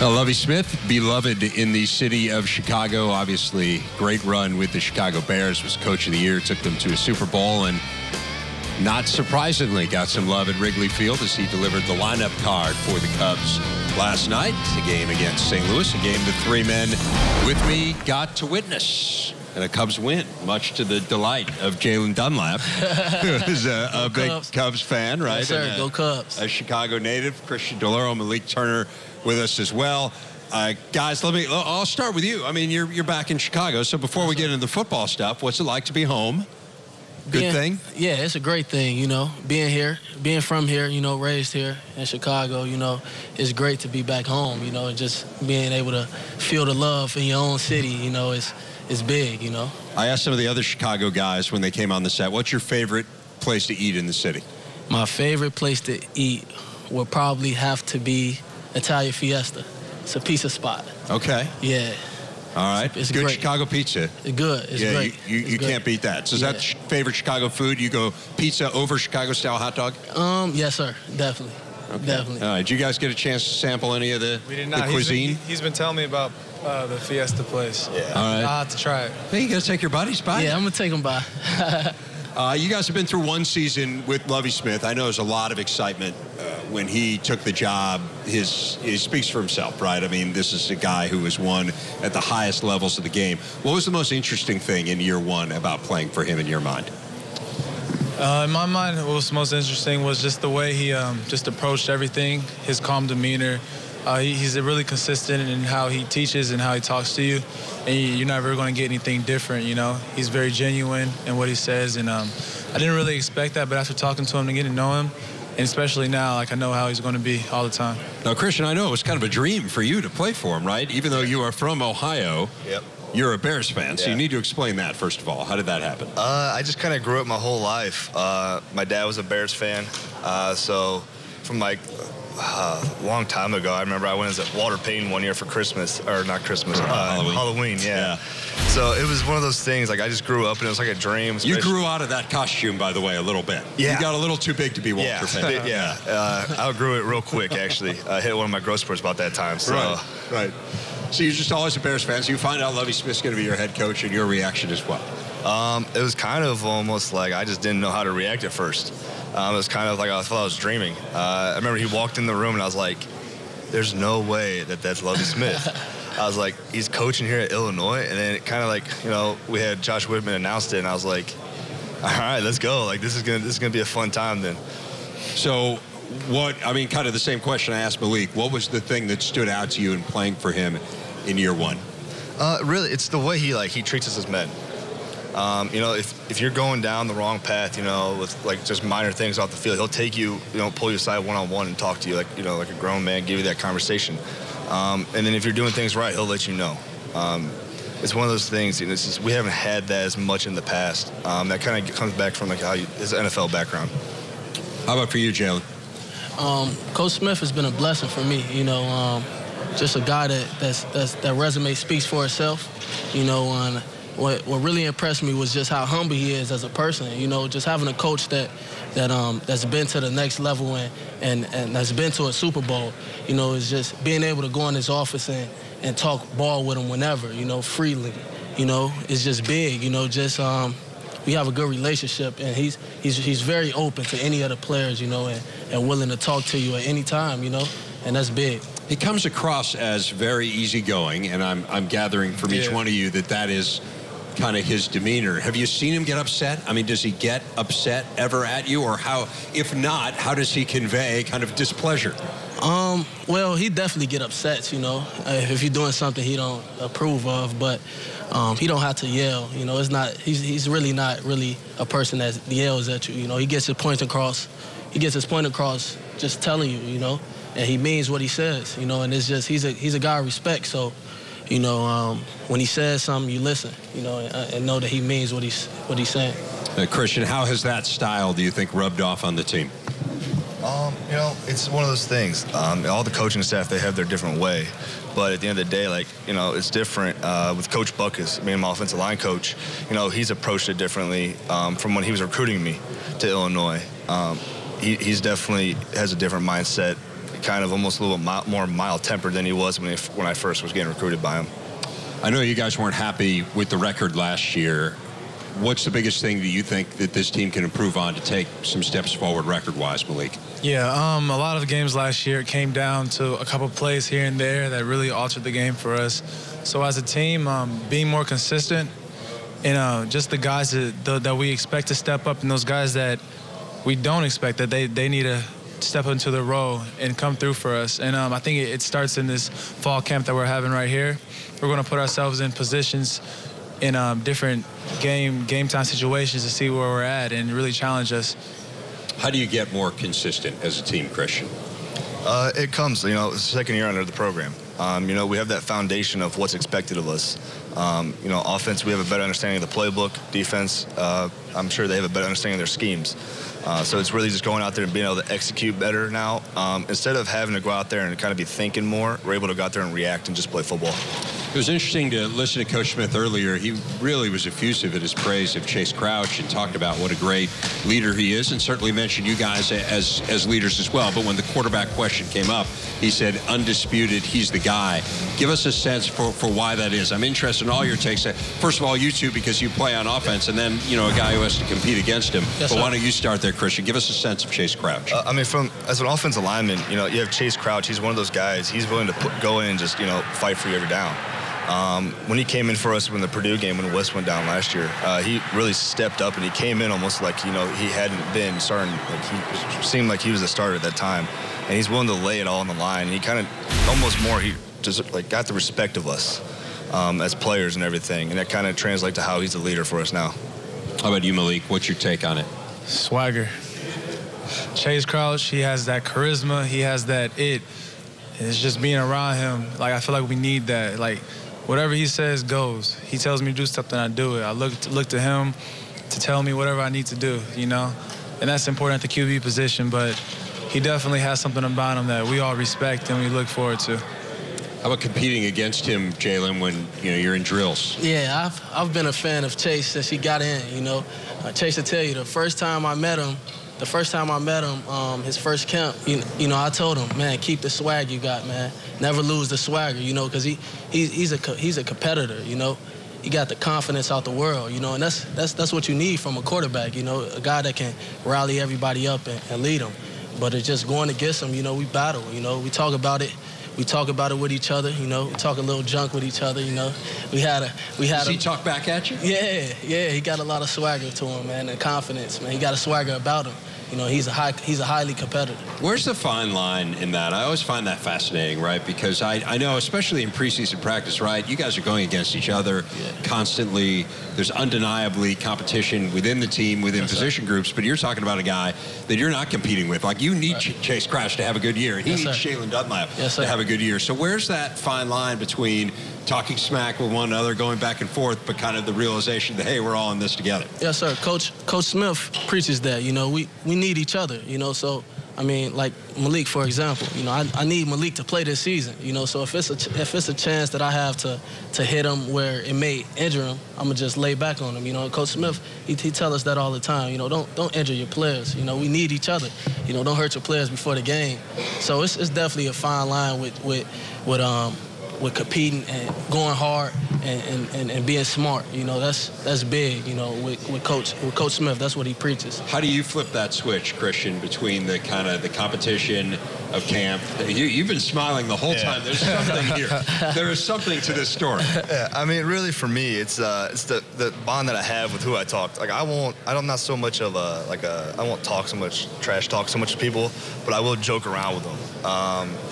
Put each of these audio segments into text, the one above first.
Lovie Smith, beloved in the city of Chicago. Obviously, great run with the Chicago Bears. Was Coach of the Year, took them to a Super Bowl, and not surprisingly, got some love at Wrigley Field as he delivered the lineup card for the Cubs last night. A game against St. Louis, a game the three men with me got to witness. And a Cubs win, much to the delight of Jaylen Dunlap, who's a big Cubs fan, right? Yes, sir. Go Cubs. A Chicago native, DiLauro, Malik Turner with us as well. Guys, I'll start with you. I mean, you're back in Chicago, so before we get into the football stuff, what's it like to be home? Good thing? Yeah, it's a great thing, you know, being here, being from here, you know, raised here in Chicago, you know, it's great to be back home, you know, and just being able to feel the love in your own city, you know, is big, you know. I asked some of the other Chicago guys when they came on the set, what's your favorite place to eat in the city? My favorite place to eat would probably have to be Italian Fiesta. It's a pizza spot. Okay. Yeah. All right. It's good great. Chicago pizza. It's good. It's great. You can't beat that. So is that favorite Chicago food? You go pizza over Chicago-style hot dog? Yes, sir. Definitely. Okay. Definitely. All right. Did you guys get a chance to sample any of the cuisine? He's been telling me about the Fiesta place. Yeah. All right. I'll have to try it. Hey, you got to take your buddies by. Yeah, I'm going to take them by. You guys have been through one season with Lovie Smith. I know there's a lot of excitement when he took the job. He speaks for himself, right? I mean, this is a guy who has won at the highest levels of the game. What was the most interesting thing in year one about playing for him in your mind? In my mind, what was most interesting was just the way he just approached everything, his calm demeanor. He's really consistent in how he teaches and how he talks to you, and you're never going to get anything different, you know. He's very genuine in what he says, and I didn't really expect that, but after talking to him and getting to know him, and especially now, like, I know how he's going to be all the time. Now, Christian, I know it was kind of a dream for you to play for him, right? Even though you are from Ohio. Yep. You're a Bears fan, so you need to explain that, first of all. How did that happen? I just kind of grew up my whole life. My dad was a Bears fan, so from like a long time ago, I remember I went as a Walter Payton one year for Christmas, or not Christmas, Halloween, yeah. So it was one of those things, like I just grew up and it was like a dream. You grew out of that costume, by the way, a little bit. Yeah. You got a little too big to be Walter Payton. Yeah, I outgrew it real quick, actually. I hit one of my growth spurts about that time. So. Right. So you're just always a Bears fan. So you find out Lovie Smith's going to be your head coach, and your reaction is what? It was kind of almost like I just didn't know how to react at first. It was kind of like I thought I was dreaming. I remember he walked in the room, and I was like, there's no way that that's Lovie Smith. I was like, he's coaching here at Illinois. And then it kind of like, you know, we had Josh Whitman announced it, and I was like, all right, let's go. Like, this is gonna be a fun time then. So kind of the same question I asked Malik. What was the thing that stood out to you in playing for him in year one? Really, it's the way he treats us as men. You know, if you're going down the wrong path, you know, with like just minor things off the field, he'll take you, you know, pull you aside one-on-one and talk to you like, you know, like a grown man, give you that conversation. And then if you're doing things right, he'll let you know. It's one of those things, you know, it's just, we haven't had that as much in the past. That kind of comes back from like his NFL background. How about for you, Jaylen? Coach Smith has been a blessing for me, you know, just a guy that resume speaks for itself, you know, and what really impressed me was just how humble he is as a person, you know, just having a coach that's been to the next level and that's been to a Super Bowl, you know, is just being able to go in his office and talk ball with him whenever, you know, freely, you know, it's just big, you know, just we have a good relationship, and he's very open to any other players, you know, and willing to talk to you at any time, you know, and that's big. He comes across as very easygoing, and I'm gathering from each one of you that is kind of his demeanor. Have you seen him get upset? I mean, does he get upset ever at you, or how? If not, how does he convey kind of displeasure? Well, he definitely get upset, you know, if you're doing something he don't approve of, but he don't have to yell, you know. It's not. He's really not a person that yells at you, you know. He gets his point across. He gets his point across just telling you, you know, and he means what he says, you know. And it's just he's a guy of respect, so. You know, when he says something, you listen, you know, and know that he means what he's saying. Christian, how has that style, do you think, rubbed off on the team? You know, it's one of those things. All the coaching staff, they have their different way. But at the end of the day, like, you know, it's different. With Coach Buckus, being my offensive line coach, you know, he's approached it differently from when he was recruiting me to Illinois. He's definitely has a different mindset kind of almost a little bit more mild-tempered than he was when I first was getting recruited by him. I know you guys weren't happy with the record last year. What's the biggest thing that you think that this team can improve on to take some steps forward record-wise, Malik? Yeah, a lot of the games last year came down to a couple plays here and there that really altered the game for us. So as a team, being more consistent and just the guys that we expect to step up and those guys that we don't expect, that they need to step into the role and come through for us. And I think it starts in this fall camp that we're having right here. We're going to put ourselves in positions in different game time situations to see where we're at and really challenge us. How do you get more consistent as a team, Christian? It comes, second year under the program. We have that foundation of what's expected of us. Offense, we have a better understanding of the playbook. Defense, I'm sure they have a better understanding of their schemes. So it's really just going out there and being able to execute better now. Instead of having to go out there and kind of be thinking more, we're able to go out there and react and just play football. It was interesting to listen to Coach Smith earlier. He really was effusive in his praise of Chase Crouch and talked about what a great leader he is, and certainly mentioned you guys as leaders as well. But when the quarterback question came up, he said, undisputed, he's the guy. Give us a sense for why that is. I'm interested in all your takes. First of all, you two, because you play on offense, and then, a guy who has to compete against him. Yes, but sir. Why don't you start there, Christian? Give us a sense of Chase Crouch. As an offensive lineman, you have Chase Crouch. He's one of those guys. He's willing to go in and just, fight for you every down. When he came in for us when the Purdue game, when West went down last year, he really stepped up and he came in almost like, he hadn't been starting. Like he seemed like he was a starter at that time. And he's willing to lay it all on the line. He kind of he just got the respect of us as players and everything. And that kind of translates to how he's a leader for us now. How about you, Malik? What's your take on it? Swagger. Chase Crouch, he has that charisma. He has that it. It's just being around him. I feel like we need that. Whatever he says goes. He tells me to do something, I do it. I look to him to tell me whatever I need to do, And that's important at the QB position, but he definitely has something about him that we all respect and we look forward to. How about competing against him, Jaylen, when you're in drills? Yeah, I've been a fan of Chase since he got in. Chase will tell you the first time I met him, his first camp, I told him, man, keep the swag you got, man. Never lose the swagger, because he's a competitor, He got the confidence out the world, and that's what you need from a quarterback, a guy that can rally everybody up and lead them. But it's just going against him, we battle, we talk about it. We talk about it with each other, we talk a little junk with each other, Does he talk back at you? Yeah, he got a lot of swagger to him, man, and confidence, man. He got a swagger about him. He's a highly competitor. Where's the fine line in that? I always find that fascinating, right? Because I know, especially in preseason practice, right? You guys are going against each other constantly. There's undeniably competition within the team, within position groups, but you're talking about a guy that you're not competing with. You need Chase Crouch to have a good year, and he needs Jaylen Dunlap to have a good year. So where's that fine line between talking smack with one another, going back and forth, but kind of the realization that, hey, we're all in this together? Yes, sir. Coach Smith preaches that, we need each other, so, like Malik, for example, I need Malik to play this season, so if it's a chance that I have to hit him where it may injure him, I'm going to just lay back on him, Coach Smith, he tells us that all the time, don't injure your players, we need each other, don't hurt your players before the game. So it's definitely a fine line with competing and going hard and being smart. That's big. With Coach Smith, that's what he preaches. How do you flip that switch, Christian, between the kind of the competition of camp? You've been smiling the whole time. There's something here. There is something to this story. Yeah, really for me, it's the bond that I have with who I talk. I'm not so much of I won't talk so much trash talk so much to people, but I will joke around with them.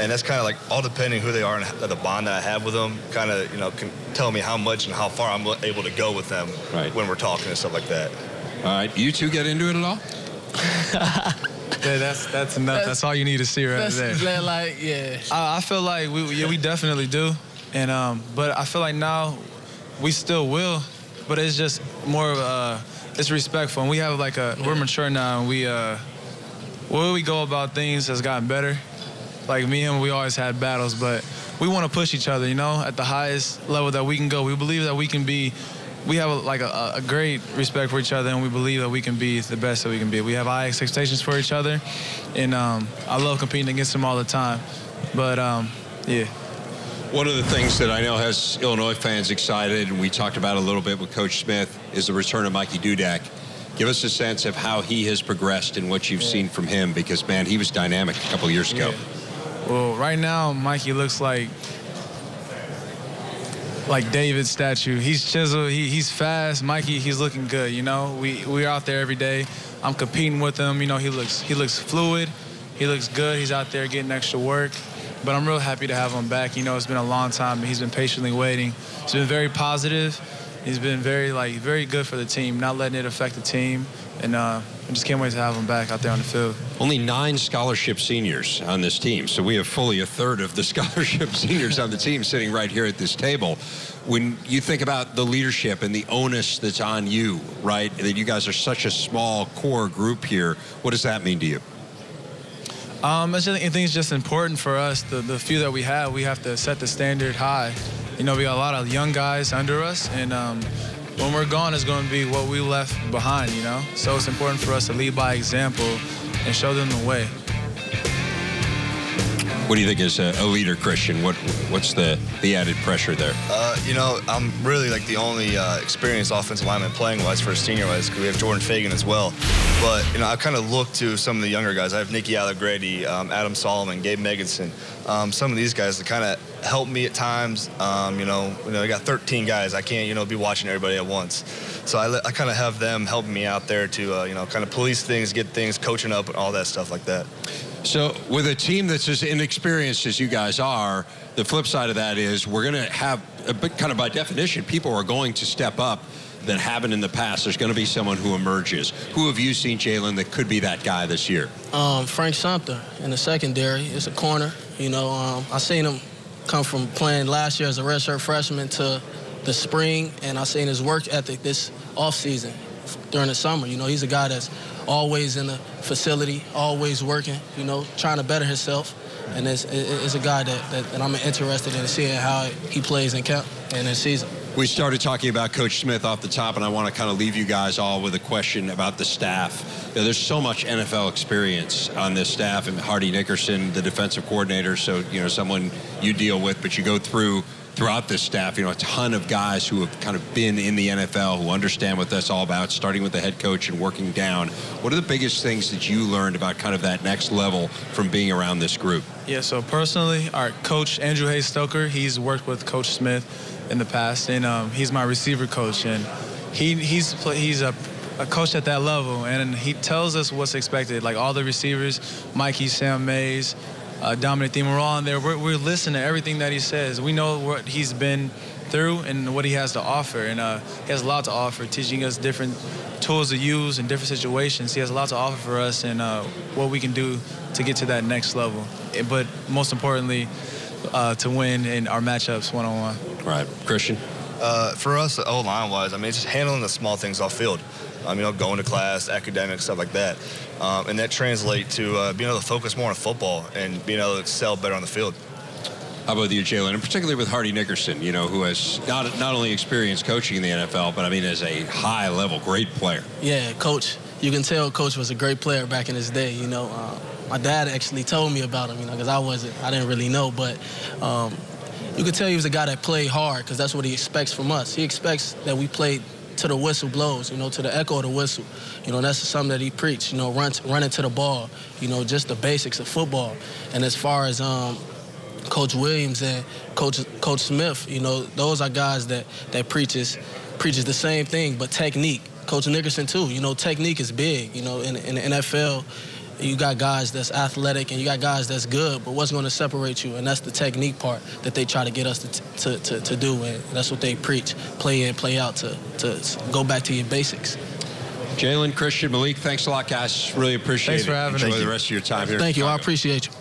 And that's kind of all depending who they are and the bond that I have with them kind of, can tell me how much and how far I'm able to go with them when we're talking and stuff like that. All right. You two get into it at all? Yeah, that's enough. That's all you need to see right there. I feel like we definitely do. And but I feel like now we still will, but it's just more it's respectful. And we have we're mature now, and where we go about things has gotten better. Me and him, we always had battles, but we want to push each other, at the highest level that we can go. We believe that we can be we have a great respect for each other, and we believe that we can be the best that we can be. We have high expectations for each other, and I love competing against them all the time. But, yeah. One of the things that I know has Illinois fans excited, and we talked about a little bit with Coach Smith, is the return of Mikey Dudek. Give us a sense of how he has progressed and what you've seen from him, because, man, he was dynamic a couple of years ago. Well, right now, Mikey looks like David's statue. He's chiseled. He's fast. Mikey, he's looking good. You know, we're out there every day. I'm competing with him. You know, he looks fluid. He looks good. He's out there getting extra work. But I'm real happy to have him back. You know, it's been a long time. He's been patiently waiting. He's been very positive. He's been very good for the team, not letting it affect the team. And I just can't wait to have him back out there on the field. Only 9 scholarship seniors on this team, so we have fully a third of the scholarship seniors on the team sitting right here at this table. When you think about the leadership and the onus that's on you, right, that you guys are such a small core group here, what does that mean to you? I think it's just important for us, the few that we have to set the standard high. You know, we got a lot of young guys under us, and when we're gone, it's going to be what we left behind, you know? So it's important for us to lead by example and show them the way. What do you think as a leader, Christian? What's the added pressure there? You know, I'm really like the only experienced offensive lineman playing-wise for a senior-wise, because we have Jordan Fagan as well. But, you know, I kind of look to some of the younger guys. I have Nicky Allegrady, Adam Solomon, Gabe Meganson. Some of these guys that kind of help me at times. You know, I got 13 guys. I can't, you know, be watching everybody at once. So I kind of have them helping me out there to, you know, kind of police things, get things, coaching up, and all that stuff like that. So with a team that's as inexperienced as you guys are, the flip side of that is we're going to have, kind of by definition, people are going to step up that haven't in the past. There's going to be someone who emerges. Who have you seen, Jaylen, that could be that guy this year? Frank Sumter in the secondary. It's a corner. You know, I seen him come from playing last year as a redshirt freshman to the spring, and I seen his work ethic this offseason during the summer. You know, he's a guy that's always in the facility, always working, you know, trying to better himself. And it's a guy that I'm interested in seeing how he plays in camp and in season. We started talking about Coach Smith off the top, and I want to kind of leave you guys all with a question about the staff. You know, there's so much NFL experience on this staff, and Hardy Nickerson, the defensive coordinator, so, you know, someone you deal with, but you go throughout this staff, you know, a ton of guys who have kind of been in the NFL, who understand what that's all about, starting with the head coach and working down. What are the biggest things that you learned about kind of that next level from being around this group? Yeah, so personally, our coach, Andrew Hayes-Stoker, he's worked with Coach Smith in the past, and he's my receiver coach, and he's a coach at that level, and he tells us what's expected. Like all the receivers, Mikey, Sam Mays, Dominic Thiem, we're all in there. We're listening to everything that he says. We know what he's been through and what he has to offer, and he has a lot to offer, teaching us different tools to use in different situations. He has a lot to offer for us, and what we can do to get to that next level. But most importantly, to win in our matchups one-on-one. Right. Christian? For us, O-line-wise, I mean, it's just handling the small things off field. You know, going to class, academics, stuff like that. And that translates to being able to focus more on football and being able to excel better on the field. How about you, Jaylen? And particularly with Hardy Nickerson, you know, who has not only experience coaching in the NFL, but I mean, as a high-level great player. Yeah, Coach. You can tell Coach was a great player back in his day. You know, my dad actually told me about him, you know, because I didn't really know, but you could tell he was a guy that played hard, because that's what he expects from us. He expects that we play to the whistle blows, you know, to the echo of the whistle. You know, that's something that he preached, you know, running to the ball, you know, just the basics of football. And as far as Coach Williams and Coach Smith, you know, those are guys that preaches the same thing, but technique. Coach Nickerson, too, you know, technique is big. You know, in the NFL, you got guys that's athletic and you got guys that's good, but what's going to separate you? And that's the technique part that they try to get us to do, and that's what they preach, play in, play out, to go back to your basics. Jaylen, Christian, Malik, thanks a lot, guys. Really appreciate it. Thanks for having us. Enjoy the rest of your time here. Thank you. I appreciate you.